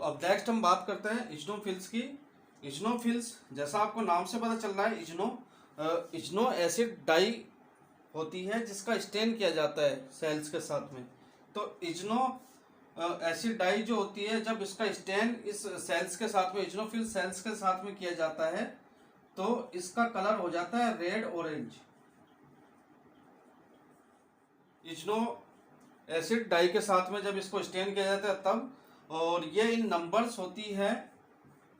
अब नेक्स्ट हम बात करते हैं इजनोफिल्स की। इजनोफिल्स जैसा आपको नाम से पता चल रहा है, इजनो एसिड डाई होती है जिसका स्टेन किया जाता है सेल्स के साथ में। तो इजनो एसिड डाई जो होती है, जब इसका स्टेन इस सेल्स के साथ में, इजनोफिल सेल्स के साथ में किया जाता है तो इसका कलर हो जाता है रेड ऑरेंज। इजनो एसिड डाई के साथ में जब इसको स्टेन किया जाता है तब, और ये इन नंबर्स होती है,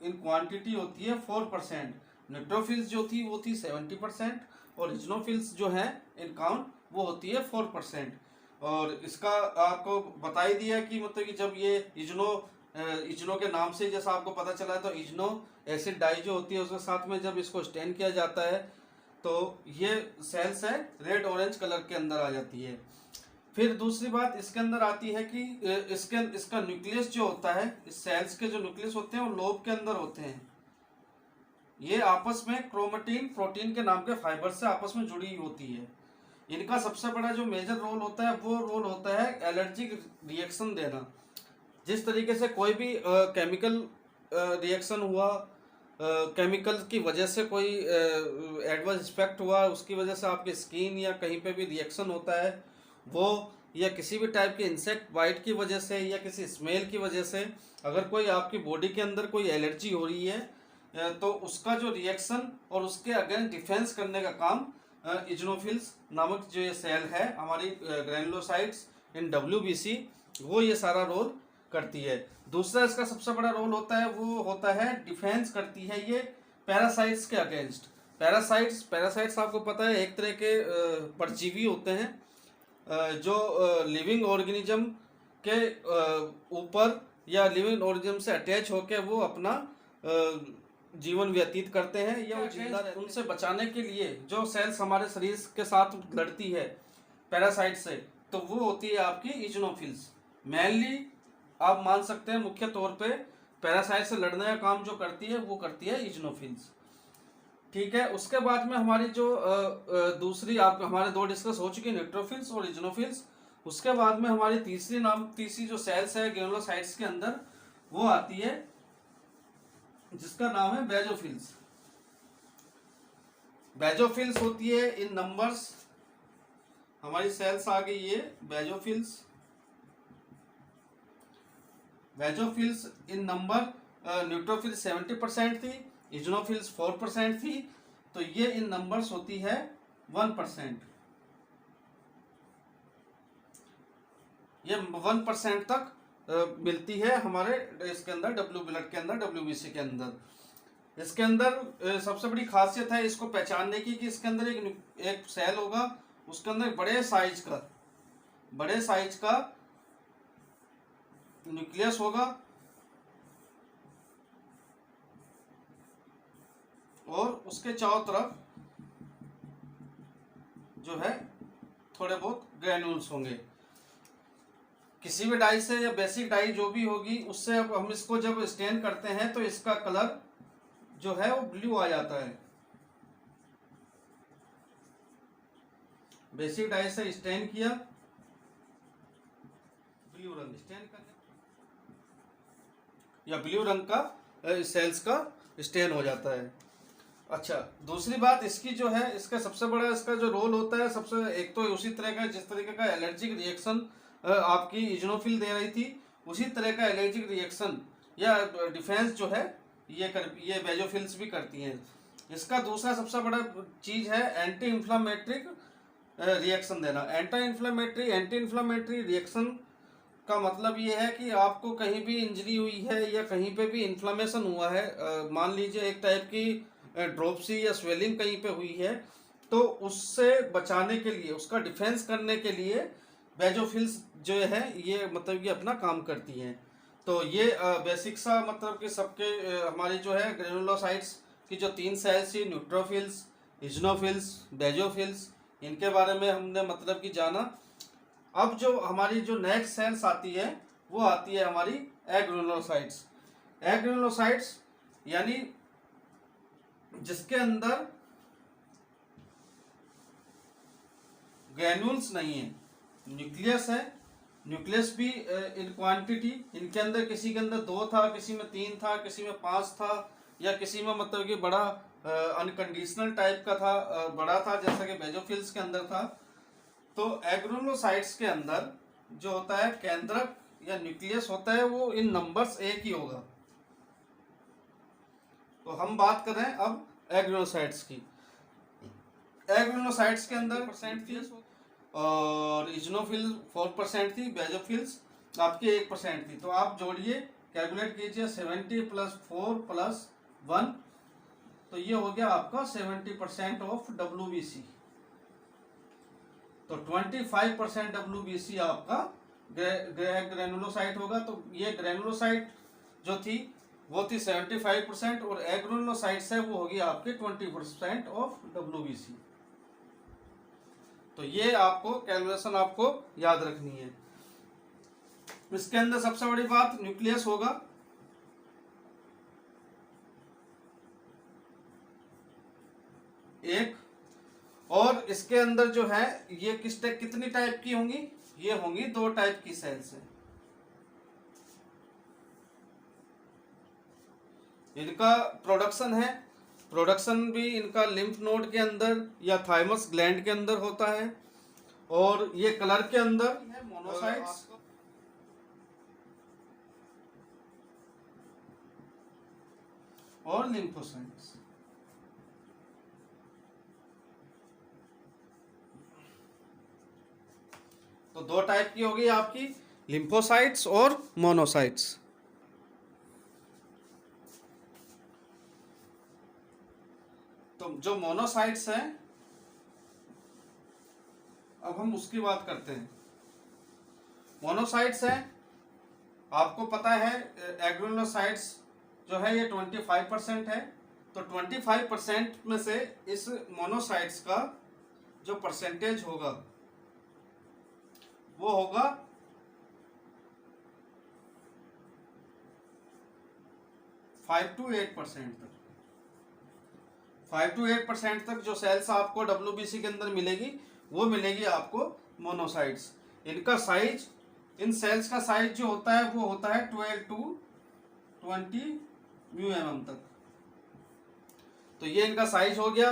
इन क्वांटिटी होती है 4%। न्यूट्रोफिल्स जो थी वो थी 70%, और इजनोफिल्स जो है इन काउंट वो होती है 4%। और इसका आपको बता ही दिया कि मतलब कि जब ये इजनो के नाम से जैसा आपको पता चला है, तो इजनो एसिड डाई जो होती है उसके साथ में जब इसको स्टेन किया जाता है तो ये सेल्स है रेड ऑरेंज कलर के अंदर आ जाती है। फिर दूसरी बात इसके अंदर आती है कि इसका न्यूक्लियस जो होता है, इस सेल्स के जो न्यूक्लियस होते हैं वो लोब के अंदर होते हैं। ये आपस में क्रोमेटिन प्रोटीन के नाम के फाइबर से आपस में जुड़ी होती है। इनका सबसे बड़ा जो मेजर रोल होता है वो रोल होता है एलर्जिक रिएक्शन देना। जिस तरीके से कोई भी केमिकल रिएक्शन हुआ, केमिकल की वजह से कोई एडवर्स इफेक्ट हुआ, उसकी वजह से आपकी स्किन या कहीं पे भी रिएक्शन होता है वो, या किसी भी टाइप के इंसेक्ट बाइट की वजह से या किसी स्मेल की वजह से अगर कोई आपकी बॉडी के अंदर कोई एलर्जी हो रही है तो उसका जो रिएक्शन और उसके अगेंस्ट डिफेंस करने का काम इजनोफिल्स नामक जो ये सेल है हमारी ग्रैनुलोसाइट्स इन WBC, वो ये सारा रोल करती है। दूसरा इसका सबसे बड़ा रोल होता है वो होता है डिफेंस करती है ये पैरासाइट्स के अगेंस्ट। पैरासाइट्स आपको पता है एक तरह के परजीवी होते हैं जो लिविंग ऑर्गेनिज्म के ऊपर या लिविंग ऑर्गेनिज्म से अटैच होकर वो अपना जीवन व्यतीत करते हैं या वो जिंदा रहते हैं। उनसे बचाने के लिए जो सेल्स हमारे शरीर के साथ लड़ती है पैरासाइट से, तो वो होती है आपकी इजनोफिल्स। मेनली आप मान सकते हैं मुख्य तौर पे पैरासाइट से लड़ने का काम जो करती है वो करती है इजनोफिल्स। ठीक है, उसके बाद में हमारी जो दूसरी आप हमारे दो डिस्कस हो चुकी है, न्यूट्रोफिल्स और इजनोफिल्स। उसके बाद में हमारी तीसरी जो सेल्स है ग्रेनुलोसाइट्स के अंदर वो आती है जिसका नाम है बेजोफिल्स। बेजोफिल्स होती है इन नंबर्स, हमारी सेल्स आ गई ये बेजोफिल्स। बेजोफिल्स इन नंबर, न्यूट्रोफिल्स 70% थी, इजनोफिल्स 4% थी, तो ये इन नंबर्स होती है 1%। ये 1% तक मिलती है हमारे इसके अंदर ब्लड के अंदर WBC के अंदर। इसके अंदर सबसे बड़ी खासियत है इसको पहचानने की कि इसके अंदर एक सेल होगा, उसके अंदर बड़े साइज का न्यूक्लियस होगा और उसके चारों तरफ जो है थोड़े बहुत ग्रैन्यूल्स होंगे। किसी भी डाई से या बेसिक डाई जो भी होगी उससे अब हम इसको जब स्टेन करते हैं तो इसका कलर जो है वो ब्लू आ जाता है। बेसिक डाई से स्टेन किया, ब्लू रंग स्टेन करने या ब्लू रंग का सेल्स का स्टेन हो जाता है। अच्छा, दूसरी बात इसकी जो है, इसका सबसे बड़ा इसका जो रोल होता है, सबसे एक तो उसी तरह का जिस तरीके का एलर्जिक रिएक्शन आपकी इजनोफिल दे रही थी, उसी तरह का एलर्जिक रिएक्शन या डिफेंस जो है ये बेजोफिल्स भी करती हैं। इसका दूसरा सबसे बड़ा चीज है एंटी इन्फ्लामेटरी रिएक्शन देना। एंटी इन्फ्लामेटरी रिएक्शन का मतलब ये है कि आपको कहीं भी इंजरी हुई है या कहीं पे भी इन्फ्लामेशन हुआ है, मान लीजिए एक टाइप की ड्रोपसी या स्वेलिंग कहीं पे हुई है, तो उससे बचाने के लिए, उसका डिफेंस करने के लिए बेजोफिल्स जो है ये मतलब ये अपना काम करती हैं। तो ये बेसिक सा मतलब कि सबके हमारी जो है ग्रेनुलोसाइट्स की जो 3 सेल्स थी, न्यूट्रोफिल्स, इजनोफिल्स, बेजोफिल्स, इनके बारे में हमने मतलब कि जाना। अब जो हमारी जो नेक्स्ट सेल्स आती है वो आती है हमारी एग्रेनुलोसाइट्स। एग्रेनुलोसाइट्स यानी जिसके अंदर ग्रैन्यूल्स नहीं है, न्यूक्लियस है न्यूक्लियस भी इन क्वांटिटी, इनके अंदर किसी के अंदर 2 था, किसी में 3 था, किसी में 5 था, या किसी में मतलब कि बड़ा अनकंडीशनल टाइप का था, बड़ा था, जैसा कि बेजोफिल्स के अंदर था। तो एग्रोनोसाइट्स के अंदर जो होता है केंद्रक या न्यूक्लियस होता है, वो इन नंबर्स एक ही होगा। तो हम बात कर रहे हैं अब एग्रोनोसाइट्स की। एग्रोनोसाइट्स के अंदर % थी, और इजनोफिल्स 4% थी, बेजोफिल्स आपकी 1% थी। तो आप जोड़िए, कैलकुलेट कीजिए, 70 + 4 + 1, तो ये हो गया आपका 70% ऑफ WBC। तो 25% WBC आपका ग्रेनुलोसाइट होगा। तो ये ग्रेनुलोसाइट जो थी वो थी 75%, और एग्रेनुलोसाइट्स है वो होगी आपके 20% ऑफ WBC। तो ये आपको कैलकुलेशन आपको याद रखनी है। इसके अंदर सबसे बड़ी बात न्यूक्लियस होगा, एक, और इसके अंदर जो है ये कितनी टाइप की होंगी, ये होंगी 2 टाइप की सेल्स है। इनका प्रोडक्शन है, प्रोडक्शन भी इनका लिम्फ नोड के अंदर या थाइमस ग्लैंड के अंदर होता है, और ये कलर के अंदर है मोनोसाइट्स और लिम्फोसाइट्स। तो 2 टाइप की होगी आपकी, लिम्फोसाइट्स और मोनोसाइट्स। तो जो मोनोसाइट्स हैं, अब हम उसकी बात करते हैं। मोनोसाइट्स हैं, आपको पता है एग्रेनुलोसाइट्स जो है ये 25% है। तो 25% में से इस मोनोसाइट्स का जो परसेंटेज होगा वो होगा 5 to 8% तक। 5 to 8% तक जो सेल्स आपको WBC के अंदर मिलेगी वो मिलेगी आपको मोनोसाइट्स। इनका साइज, इन सेल्स का साइज जो होता है वो होता है 12 to 20 μm तक। तो ये इनका साइज हो गया,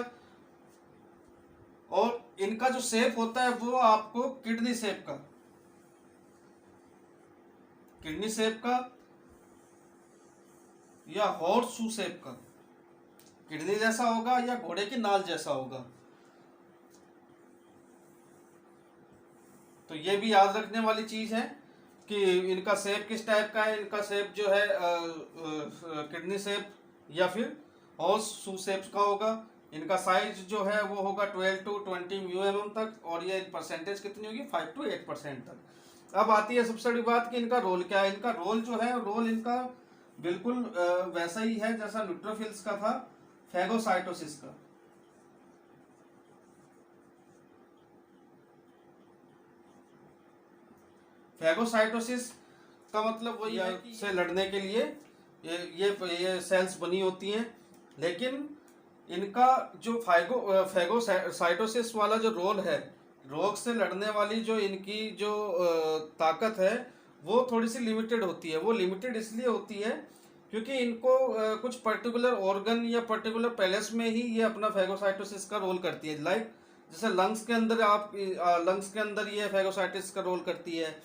और इनका जो शेप होता है वो आपको किडनी शेप का, किडनी शेप का या हॉर्स शू शेप का, किडनी जैसा होगा या घोड़े की नाल जैसा होगा। तो ये भी याद रखने वाली चीज है कि इनका शेप किस टाइप का है। इनका शेप जो है किडनी शेप या फिर हॉर्स शू शेप का होगा। इनका साइज जो है वो होगा 12 to 20 μm तक, और ये परसेंटेज कितनी होगी 5 to 8% तक। अब आती है सबसे बड़ी बात कि इनका रोल क्या है। इनका रोल जो है, रोल इनका बिल्कुल वैसा ही है जैसा न्यूट्रोफिल्स का था, फैगोसाइटोसिस का। फैगोसाइटोसिस का मतलब वही है कि से लड़ने के लिए ये सेल्स बनी होती हैं। लेकिन इनका जो फैगोसाइटोसिस वाला जो रोल है, रोग से लड़ने वाली जो इनकी जो ताकत है वो थोड़ी सी लिमिटेड होती है। वो लिमिटेड इसलिए होती है क्योंकि इनको कुछ पर्टिकुलर ऑर्गन या पर्टिकुलर पैलेस में ही ये अपना फैगोसाइटोसिस का रोल करती है। लाइक जैसे लंग्स के अंदर लंग्स के अंदर ये फैगोसाइटिस का रोल करती है,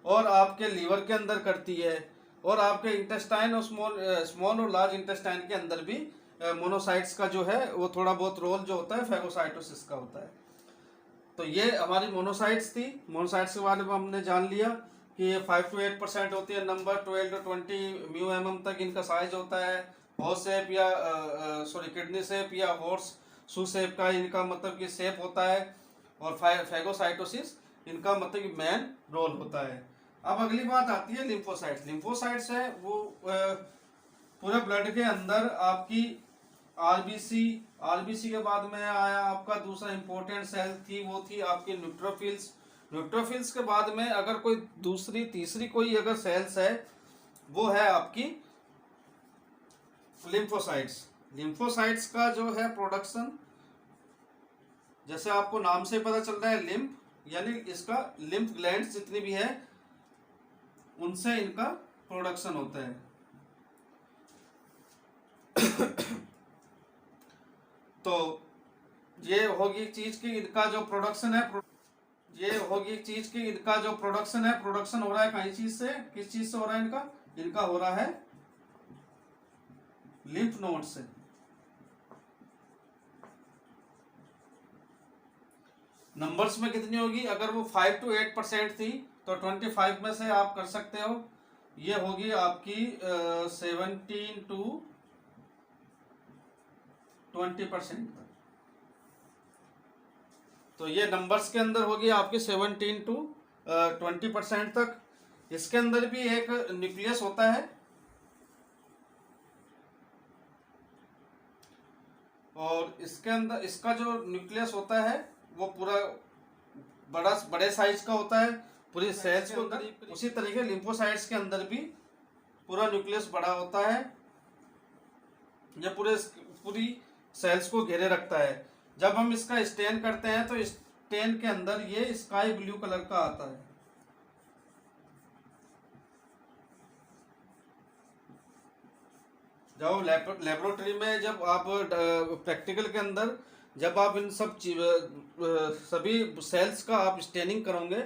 और आपके लीवर के अंदर करती है, और आपके इंटेस्टाइन और स्मॉल और लार्ज इंटेस्टाइन के अंदर भी मोनोसाइट्स का जो है वो थोड़ा बहुत रोल जो होता है फैगोसाइटोसिस का होता है। तो ये हमारी मोनोसाइट्स थी। मोनोसाइट्स के बारे में हमने जान लिया कि ये 5 to 8% होती है नंबर, 12 to 20 μm तक इनका साइज होता है। हॉर्स शेप या किडनी शेप या हॉर्स शू शेप का इनका मतलब कि शेप होता है, और फैगोसाइटोसिस इनका मतलब कि मेन रोल होता है। अब अगली बात आती है लिम्फोसाइट्स। लिम्फोसाइट्स है वो पूरे ब्लड के अंदर आपकी आरबीसी, आरबीसी के बाद में आया आपका दूसरा इंपॉर्टेंट सेल थी, वो थी आपकी न्यूट्रोफिल्स। न्यूट्रोफिल्स के बाद में अगर कोई दूसरी तीसरी कोई अगर सेल्स है वो है आपकी लिम्फोसाइट्स। लिम्फोसाइट्स का जो है प्रोडक्शन, जैसे आपको नाम से पता चल रहा है लिम्फ, यानी इसका लिम्फ ग्लैंड्स जितनी भी है उनसे इनका प्रोडक्शन होता है। तो ये होगी चीज की इनका जो प्रोडक्शन है, ये होगी चीज की इनका जो प्रोडक्शन है, प्रोडक्शन हो रहा है कहीं चीज से, किस चीज से हो रहा है इनका, इनका हो रहा है लिम्फ नोड से। नंबर्स में कितनी होगी, अगर वो 5 to 8% थी तो 25 में से आप कर सकते हो, ये होगी आपकी 17 to 20% तक। तो ये नंबर्स के अंदर होगी आपकी 17 to 20% तक। इसके अंदर भी एक न्यूक्लियस होता है, और इसके अंदर इसका जो न्यूक्लियस होता है वो पूरा बड़े साइज का होता है, पूरी सेल्स को अंदर। उसी तरीके लिम्फोसाइट्स के अंदर भी पूरा न्यूक्लियस बड़ा होता है, ये पूरी सेल्स को घेरे रखता है। जब हम इसका स्टेन करते हैं तो स्टेन के अंदर ये स्काई ब्लू कलर का आता है। जब लेबोरेटरी में जब आप प्रैक्टिकल के अंदर जब आप इन सभी सेल्स का आप स्टेनिंग करोगे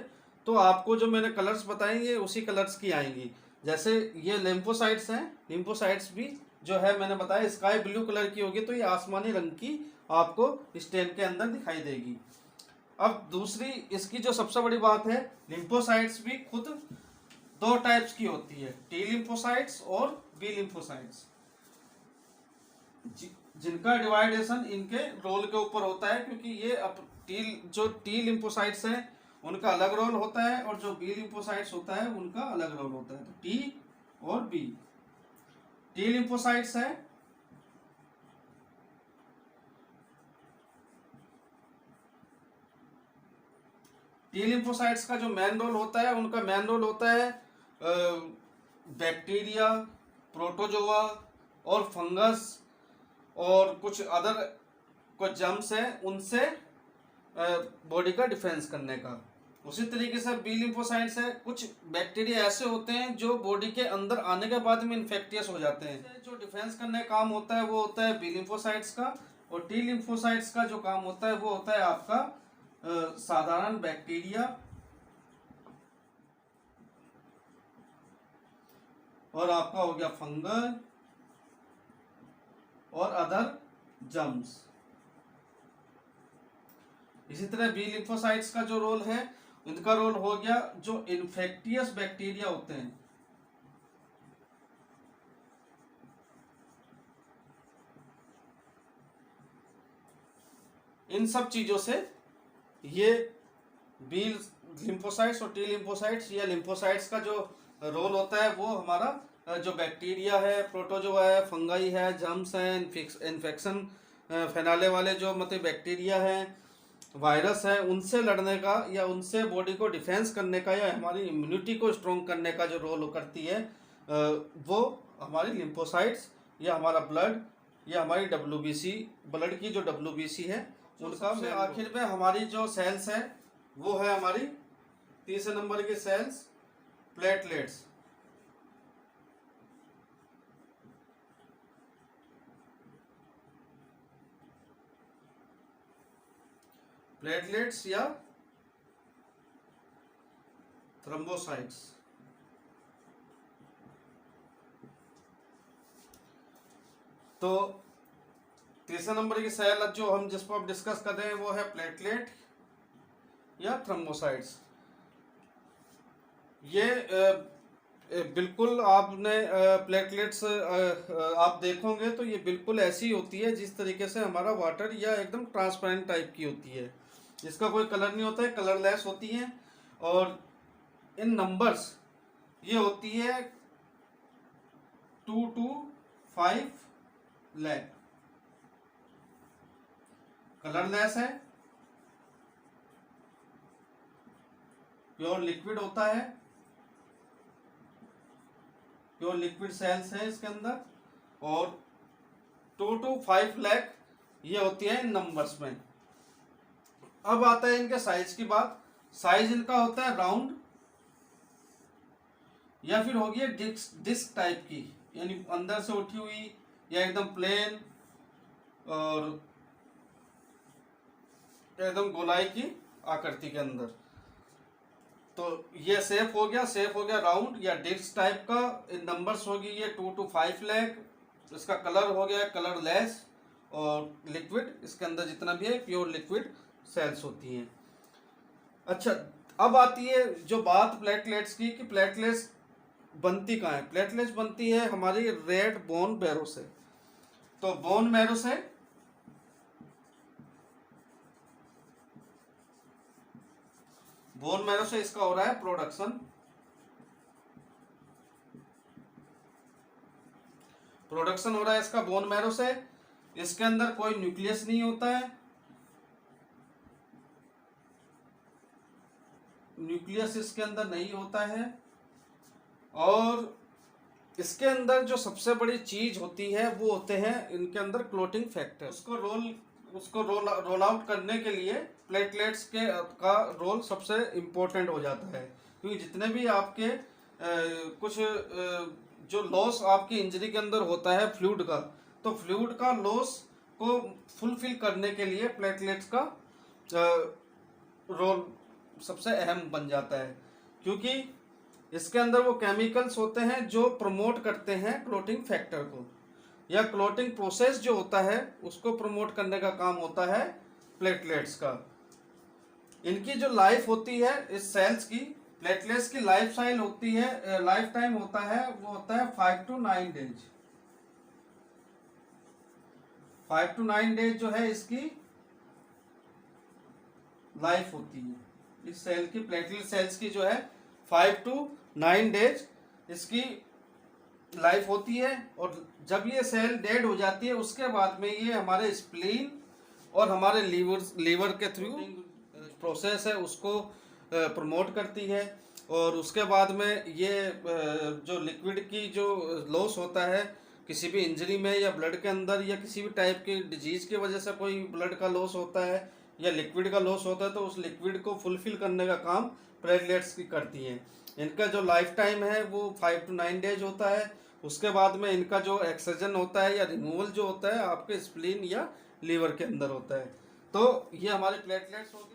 तो आपको जो मैंने कलर्स बताए ये उसी कलर्स की आएंगी। जैसे ये लिम्फोसाइट्स हैं, लिम्फोसाइट्स भी जो है मैंने बताया स्काई ब्लू कलर की होगी, तो ये आसमानी रंग की आपको स्टेन के अंदर दिखाई देगी। अब दूसरी इसकी जो सबसे बड़ी बात है, लिम्फोसाइट्स भी खुद दो टाइप्स की होती है, टी लिम्फोसाइट्स और बी लिम्फोसाइट्स, जिनका डिवाइडेशन इनके रोल के ऊपर होता है। क्योंकि ये जो टी लिम्फोसाइट्स हैं उनका अलग रोल होता है, और जो बी लिम्फोसाइट्स होता है उनका अलग रोल होता है। तो टी और बी, टी लिम्फोसाइट्स है टी लिम्फोसाइट्स का जो मेन रोल होता है, उनका मेन रोल होता है बैक्टीरिया, प्रोटोजोआ और फंगस और कुछ जर्म्स हैं उनसे बॉडी का डिफेंस करने का। उसी तरीके से बी लिम्फोसाइट्स है, कुछ बैक्टीरिया ऐसे होते हैं जो बॉडी के अंदर आने के बाद में इन्फेक्टियस हो जाते हैं। जो डिफेंस करने का काम होता है वो होता है बी लिम्फोसाइट्स का, और टी लिम्फोसाइट्स का जो काम होता है वो होता है आपका साधारण बैक्टीरिया और आपका हो गया फंगस और अदर जर्म्स। इसी तरह बी लिम्फोसाइट्स का जो रोल है, इनका रोल हो गया जो इन्फेक्टियस बैक्टीरिया होते हैं, इन सब चीजों से ये बी लिम्फोसाइट्स और टी लिम्फोसाइट्स या लिम्फोसाइट्स का जो रोल होता है वो हमारा जो बैक्टीरिया है, प्रोटोजोआ है, फंगाई है, जर्म्स हैं, इन्फेक्शन फैलाने वाले जो मतलब बैक्टीरिया हैं, वायरस है, उनसे लड़ने का या उनसे बॉडी को डिफेंस करने का या हमारी इम्यूनिटी को स्ट्रॉन्ग करने का जो रोल करती है वो हमारी लिम्फोसाइट्स या हमारा ब्लड या हमारी WBC, ब्लड की जो WBC है उनका। में आखिर में हमारी जो सेल्स है वो है हमारी तीसरे नंबर की सेल्स, प्लेटलेट्स। प्लेटलेट्स या थ्रोम्बोसाइट्स। तो तीसरे नंबर की सेल जो हम जिसको अब डिस्कस कर रहे हैं वो है प्लेटलेट या थ्रोम्बोसाइट्स। ये बिल्कुल आपने प्लेटलेट्स आप देखोगे तो ये बिल्कुल ऐसी होती है जिस तरीके से हमारा वाटर या एकदम ट्रांसपेरेंट टाइप की होती है, इसका कोई कलर नहीं होता है, कलरलेस होती है। और इन नंबर्स ये होती है 2 to 5 लाख, कलरलेस है, प्योर लिक्विड होता है, प्योर लिक्विड सेल्स है इसके अंदर, और 2 to 5 लाख ये होती है इन नंबर्स में। अब आता है इनके साइज की बात। साइज इनका होता है राउंड, या फिर होगी डिस्क टाइप की, यानी अंदर से उठी हुई या एकदम प्लेन और एकदम गोलाई की आकृति के अंदर। तो ये शेप हो गया राउंड या डिस्क टाइप का। इन नंबर्स होगी ये 2 to 5 लाख। इसका कलर हो गया कलरलेस और लिक्विड, इसके अंदर जितना भी है प्योर लिक्विड सेल्स होती हैं। अच्छा, अब आती है जो बात प्लेटलेट्स की कि प्लेटलेट्स बनती कहाँ है। प्लेटलेट्स बनती है हमारी रेड बोन मैरो से। तो बोन मैरो से इसका हो रहा है प्रोडक्शन हो रहा है इसका बोन मैरो से। इसके अंदर कोई न्यूक्लियस नहीं होता है, न्यूक्लियस इसके अंदर नहीं होता है। और इसके अंदर जो सबसे बड़ी चीज होती है वो होते हैं इनके अंदर क्लोटिंग फैक्टर। उसको रोल आउट करने के लिए प्लेटलेट्स का रोल सबसे इम्पोर्टेंट हो जाता है, क्योंकि जितने भी आपके कुछ जो लॉस आपकी इंजरी के अंदर होता है फ्लूइड का, तो फ्लूइड का लॉस को फुलफिल करने के लिए प्लेटलेट्स का रोल सबसे अहम बन जाता है, क्योंकि इसके अंदर वो केमिकल्स होते हैं जो प्रमोट करते हैं क्लोटिंग फैक्टर को, या क्लोटिंग प्रोसेस जो होता है उसको प्रमोट करने का काम होता है प्लेटलेट्स का। इनकी जो लाइफ होती है इस सेल्स की, प्लेटलेट्स की लाइफ साइकिल होती है, लाइफ टाइम होता है वो होता है 5 to 9 डेज। 5 to 9 डेज जो है इसकी लाइफ होती है। इस सेल की, प्लेटलेट सेल्स की जो है 5 to 9 डेज इसकी लाइफ होती है। और जब ये सेल डेड हो जाती है उसके बाद में ये हमारे स्प्लीन और हमारे लीवर के थ्रू प्रोसेस है उसको प्रमोट करती है। और उसके बाद में ये जो लिक्विड की जो लॉस होता है किसी भी इंजरी में या ब्लड के अंदर या किसी भी टाइप की डिजीज की वजह से कोई ब्लड का लॉस होता है या लिक्विड का लॉस होता है, तो उस लिक्विड को फुलफिल करने का काम प्लेटलेट्स की करती हैं। इनका जो लाइफ टाइम है वो 5 to 9 डेज होता है। उसके बाद में इनका जो एक्सजन होता है या रिमूवल जो होता है आपके स्प्लीन या लीवर के अंदर होता है। तो ये हमारे प्लेटलेट्स हो गए।